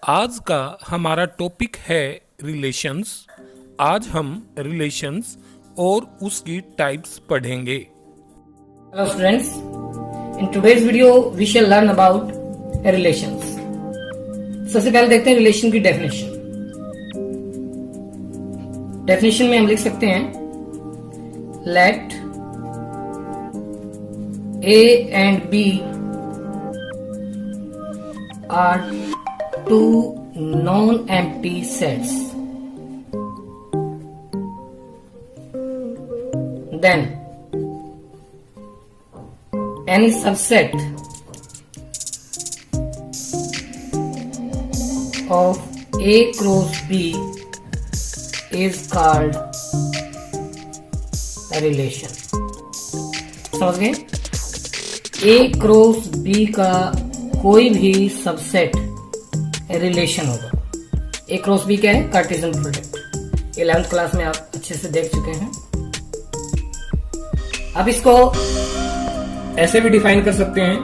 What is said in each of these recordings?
आज का हमारा टॉपिक है रिलेशंस। आज हम रिलेशंस और उसकी टाइप्स पढ़ेंगे। Hello friends, in today's video we shall learn about relations. सबसे पहले देखते हैं रिलेशन की डेफिनेशन। डेफिनेशन में हम लिख सकते हैं late A and B are two non-empty sets. Then any subset of A cross B is called a relation. समझ गए? A क्रॉस B का कोई भी सबसेट रिलेशन होगा। A क्रॉस B क्या है? Cartesian product. 11th क्लास में आप अच्छे से देख चुके हैं। अब इसको ऐसे भी डिफाइन कर सकते हैं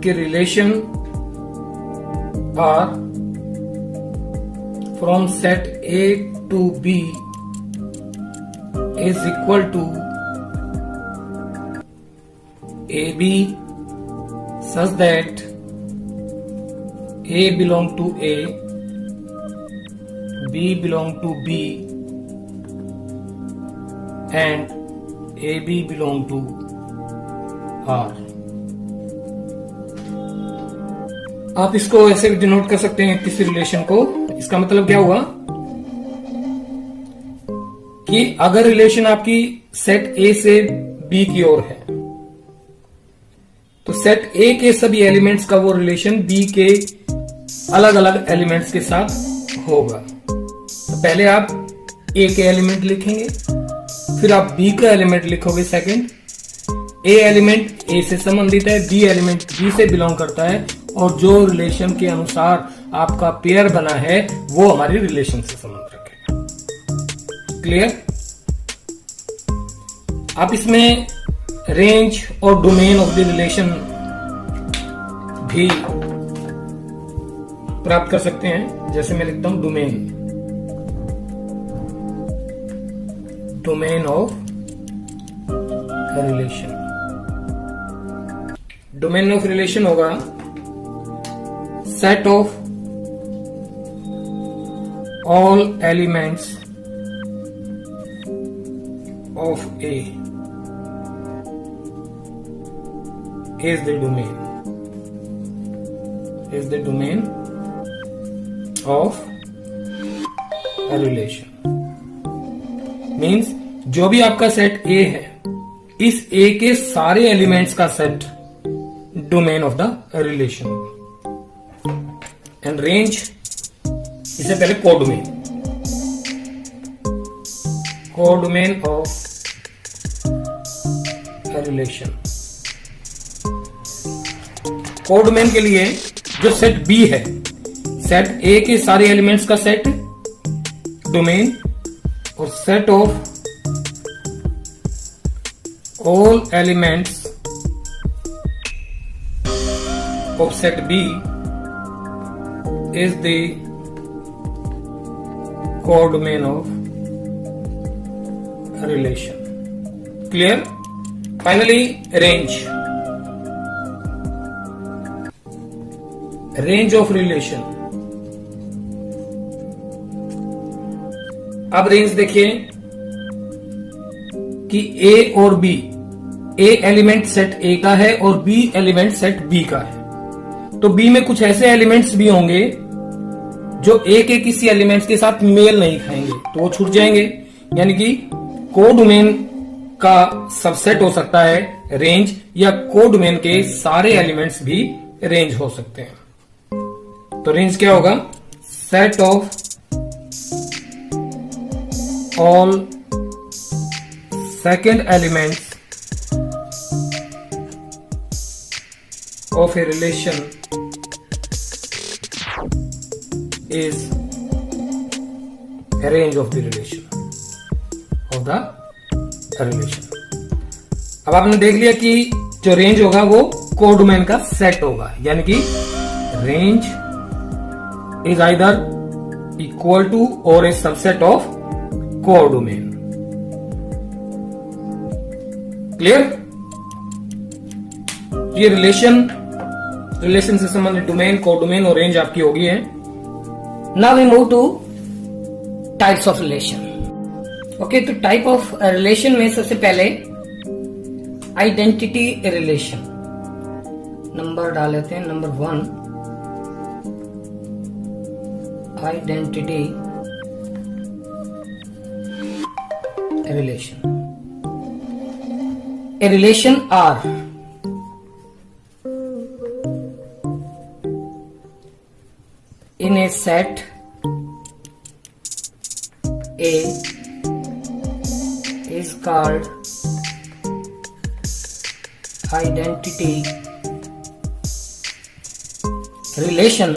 कि relation R from set A to B is equal to AB such that A belong to A, B belong to B and AB belong to R। आप इसको ऐसे भी डिनोट कर सकते हैं किसी रिलेशन को। इसका मतलब क्या हुआ कि अगर रिलेशन आपकी सेट A से B की ओर है तो सेट A के सभी एलिमेंट्स का वो रिलेशन B के अलग अलग एलिमेंट्स के साथ होगा। तो पहले आप A के एलिमेंट लिखेंगे, फिर आप B का एलिमेंट लिखोगे सेकंड। A एलिमेंट A से संबंधित है, B एलिमेंट B से बिलोंग करता है और जो रिलेशन के अनुसार आपका पेयर बना है वो हमारी रिलेशन से संबंध रखेगा। क्लियर? आप इसमें रेंज और डोमेन ऑफ द रिलेशन भी प्राप्त कर सकते हैं। जैसे मैं लिखता हूं domain of relation. Domain of relation होगा set of all elements of A is the domain of a relation। Means जो भी आपका सेट A है, इस A के सारे एलिमेंट्स का set domain of the relation. And range, इससे पहले codomain of a relation. Codomain के लिए जो सेट B है, सेट A के सारे एलिमेंट्स का सेट डोमेन और set of all elements of set B is the codomain of relation. Clear? Finally range of relation. अब रेंज देखिए कि A और B, A element set A का है और B एलिमेंट सेट B का है। तो B में कुछ ऐसे एलिमेंट्स भी होंगे जो A के किसी एलिमेंट्स के साथ मेल नहीं खाएंगे, तो वो छूट जाएंगे। यानी कि कोडोमेन का सबसेट हो सकता है रेंज, या कोडोमेन के सारे एलिमेंट्स भी रेंज हो सकते हैं। तो रेंज क्या होगा? Set of all second elements of a relation is range of the relation अब आपने देख लिया कि जो रेंज होगा वो कोडोमेन का सेट होगा, यानी कि range is either equal to or a subset of codomain. Clear? ये रिलेशन से संबंधित डोमेन, कोडोमेन और रेंज आपकी होगी है. Now we move to types of relation. Okay, तो टाइप ऑफ रिलेशन में सबसे पहले आइडेंटिटी रिलेशन. नंबर डाल लेते हैं. Number 1, identity relation. A relation R in a set A is called identity relation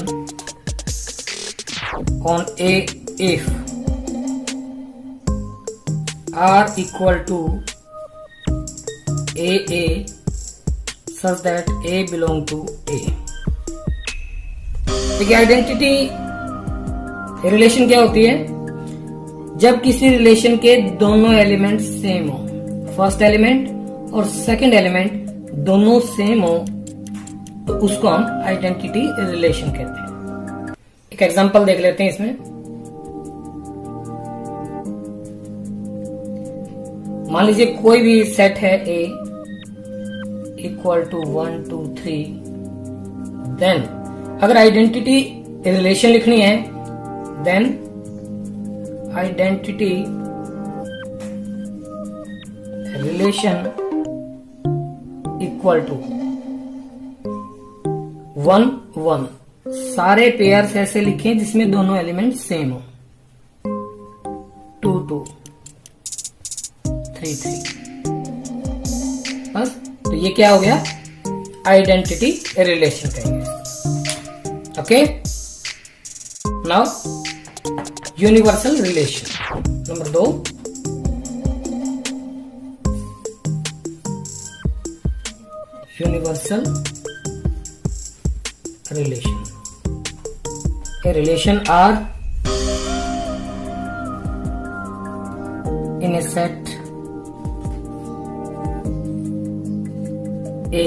on A if R equal to AA such that A belong to A. देखिए identity relation क्या होती है? जब किसी relation के दोनों एलिमेंट सेम हो, first element और सेकंड एलिमेंट दोनों सेम हो, तो उसको हम आइडेंटिटी रिलेशन कहते हैं. एक एग्जांपल देख लेते हैं इसमें. मान लीजिए कोई भी सेट है A इक्वल टू 1 2 3. देन अगर आइडेंटिटी रिलेशन लिखनी है, then identity relation equal to 1 1. सारे पेयर्स ऐसे लिखें जिसमें दोनों एलिमेंट सेम हो. 2 2 3 3. बस. तो ये क्या हो गया? आइडेंटिटी रिलेशन कहेंगे. Okay. Now universal relation. Number 2, universal relation. A relation R in a set A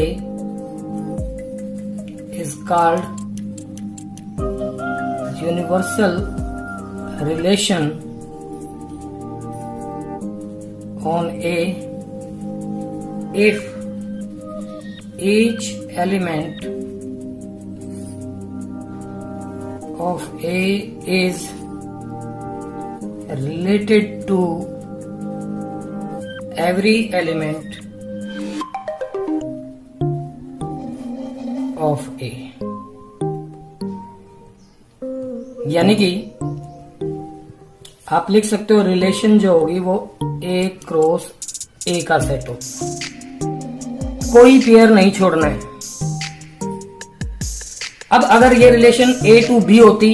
is called universal relation on A if each element of A is related to every element of A. यानी कि आप लिख सकते हो relation जो होगी वो A cross A का सेट हो. कोई पेयर नहीं छोड़ना है. अब अगर ये रिलेशन A टू B होती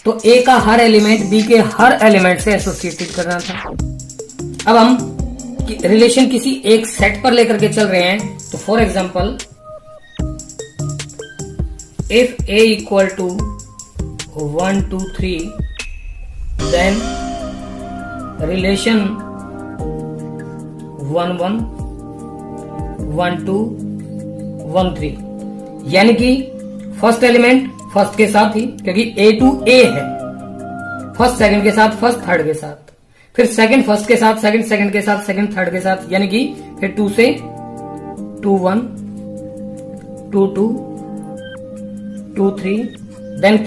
तो A का हर एलिमेंट B के हर एलिमेंट से एसोसिएटेड करना था. अब हम रिलेशन किसी एक सेट पर लेकर के चल रहे हैं. तो for example if A equal to 1 2 3, then relation 1 1 1 2 1 3. यानी कि फर्स्ट एलिमेंट फर्स्ट के साथ ही, क्योंकि A टू A है, फर्स्ट सेकंड के साथ, फर्स्ट थर्ड के साथ, फिर सेकंड फर्स्ट के साथ, सेकंड सेकंड के साथ, सेकंड थर्ड के साथ, यानी कि फिर 2 से 2 1 2 2 2 3. देन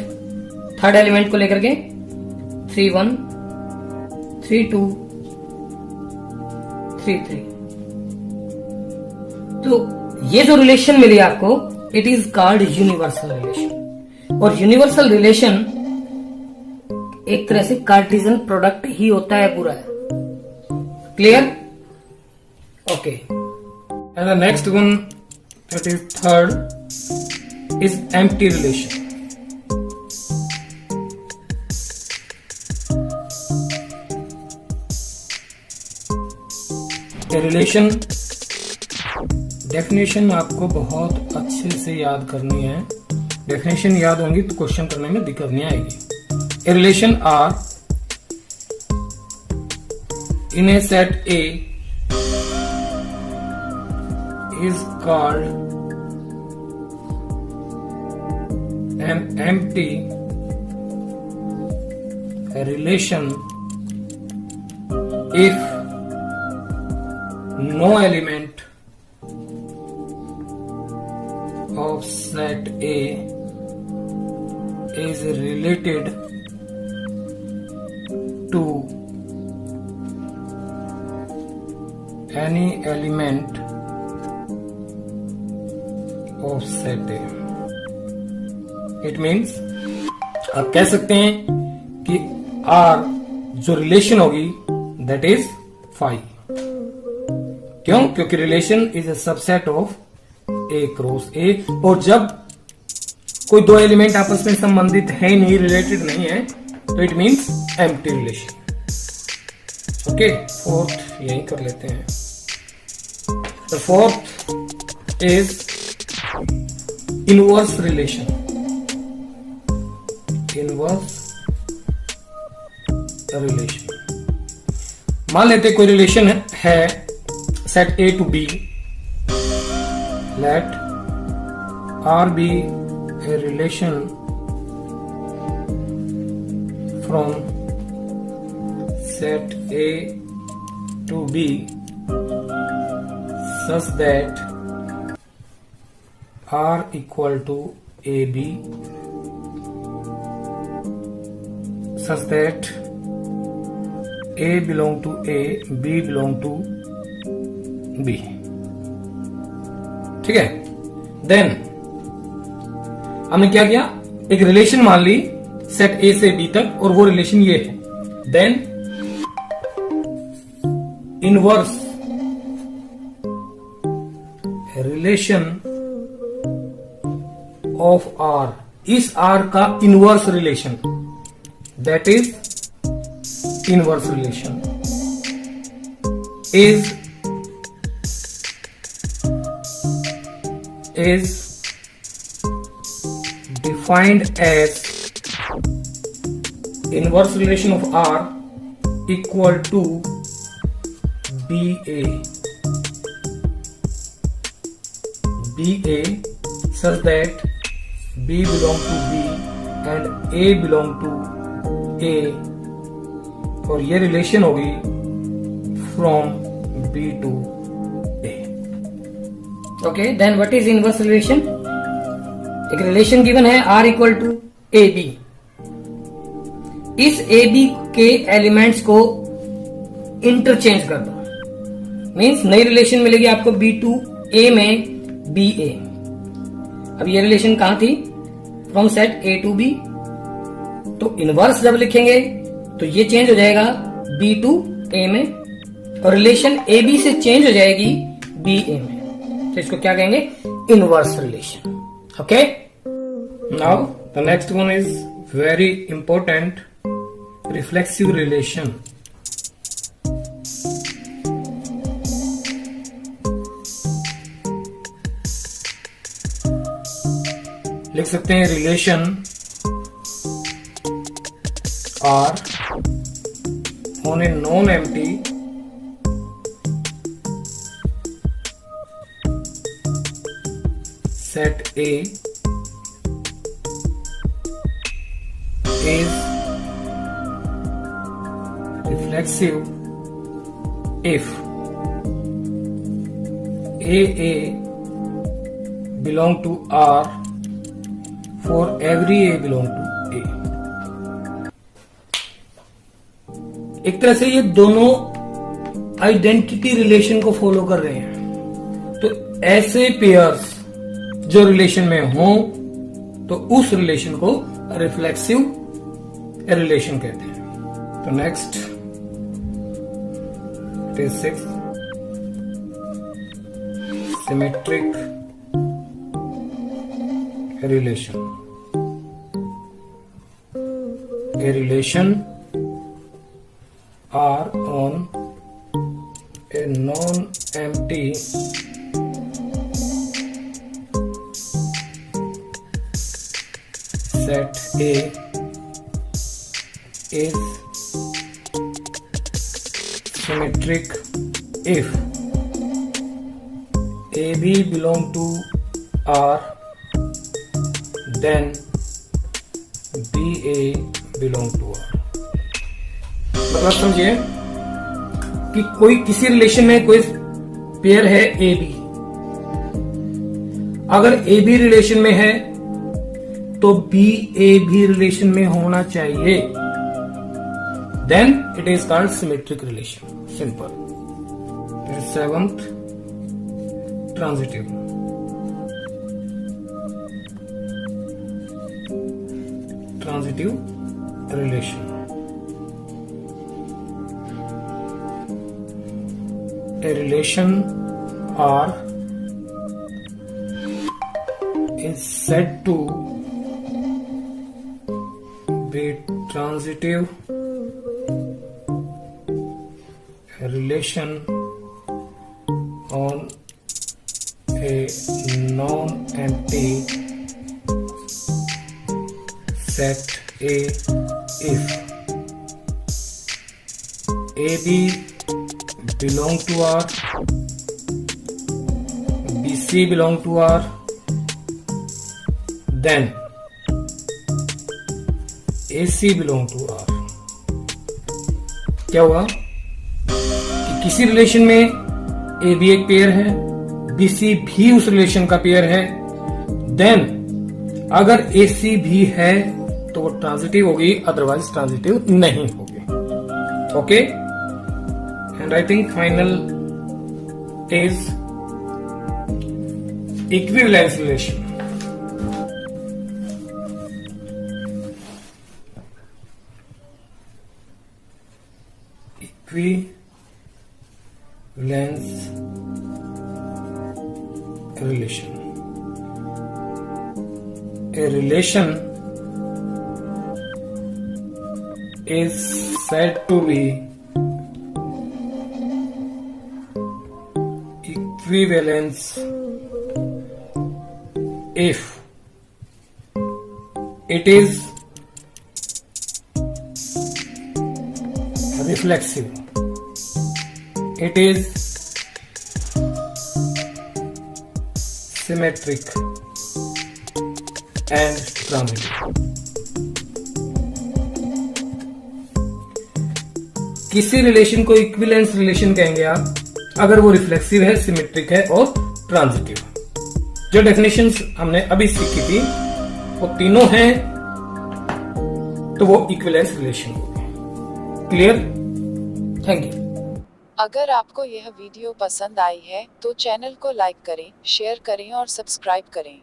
थर्ड एलिमेंट को लेकर के 3 1 3 2 3 3. तो ये जो रिलेशन मिली आपको, it is called universal relation. और यूनिवर्सल रिलेशन एक तरह से कार्टेशियन प्रोडक्ट ही होता है पूरा. Clear? Okay. And the next one, that is third, is empty relation. Relation definition आपको बहुत अच्छे से याद करनी है. डेफिनेशन याद होंगी तो क्वेश्चन करने में दिक्कत नहीं आएगी। A relation R in a set A is called an empty relation if no element of set A is related to any element of set A। It means आप कह सकते हैं कि आर जो रिलेशन होगी दैट इज फाई। क्यों? क्योंकि relation is a subset of A cross A, और जब कोई दो एलिमेंट आपस में संबंधित है नहीं, रिलेटेड नहीं है, तो it means empty relation. Okay, fourth यही कर लेते हैं। The fourth is inverse relation. Inverse relation, मान लेते कोई रिलेशन है set A to B, let R be a relation from set A to B such that R equal to A B, such that A belong to A, B belong to B। ठीक है, then हमने क्या किया, एक relation मान ली set A से B तक, और वो रिलेशन ये है। Then inverse relation of R, इस R का inverse relation, that is inverse relation, is defined as inverse relation of R equal to BA such that B belong to B and A belong to A, और ये relation होगी from B to A। Okay, then what is inverse relation? एक relation given है R equal to AB, इस AB के elements को interchange कर दो, मीन्स नई रिलेशन मिलेगी आपको B टू A में BA। अब ये रिलेशन कहां थी? From set A to B, तो इनवर्स जब लिखेंगे तो ये चेंज हो जाएगा B टू A में, और रिलेशन AB से चेंज हो जाएगी BA में, तो इसको क्या कहेंगे? Inverse relation. Okay, now the next one is very important, reflexive relation. लिख सकते हैं relation R on a non-empty set A is reflexive if AA belong to R for every A belong to A। एक तरह से ये दोनों identity relation को follow कर रहे हैं, तो ऐसे पेयर्स जो रिलेशन में हो तो उस रिलेशन को रिफ्लेक्सिव रिलेशन कहते हैं। तो next it is 6 symmetric relation. A relation R on a non-empty set A is symmetric if AB belong to R, then BA belong to R। मतलब समझिए कि कोई किसी रिलेशन में कोई पेयर है ए बी, अगर ए बी रिलेशन में है तो बी ए भी रिलेशन में होना चाहिए, then it is called symmetric relation. Simple. Seventh, transitive. Transitive relation, a relation R is said to be transitive relation on a non-empty set A if AB belong to R, BC belong to R, then AC belong to R। क्या हुआ कि किसी relation में A B एक pair है, BC भी उस relation का पेयर है, देन अगर AC भी है तो वो ट्रांजिटिव होगी, अदरवाइज ट्रांजिटिव नहीं होगी। Okay. And I think final is equivalence relation। Equivalence relation, a relation is said to be equivalence if it is reflexive, it is symmetric and transitive। किसी relation को equivalence relation कहेंगे आप अगर वो reflexive है, symmetric है और transitive है। जो डेफिनेशंस हमने अभी सीखी थी वो तीनों हैं, तो वो इक्विवेलेंस रिलेशन होगी। क्लियर? Thank you. अगर आपको यह वीडियो पसंद आई है तो चैनल को लाइक करें, शेयर करें और सब्सक्राइब करें।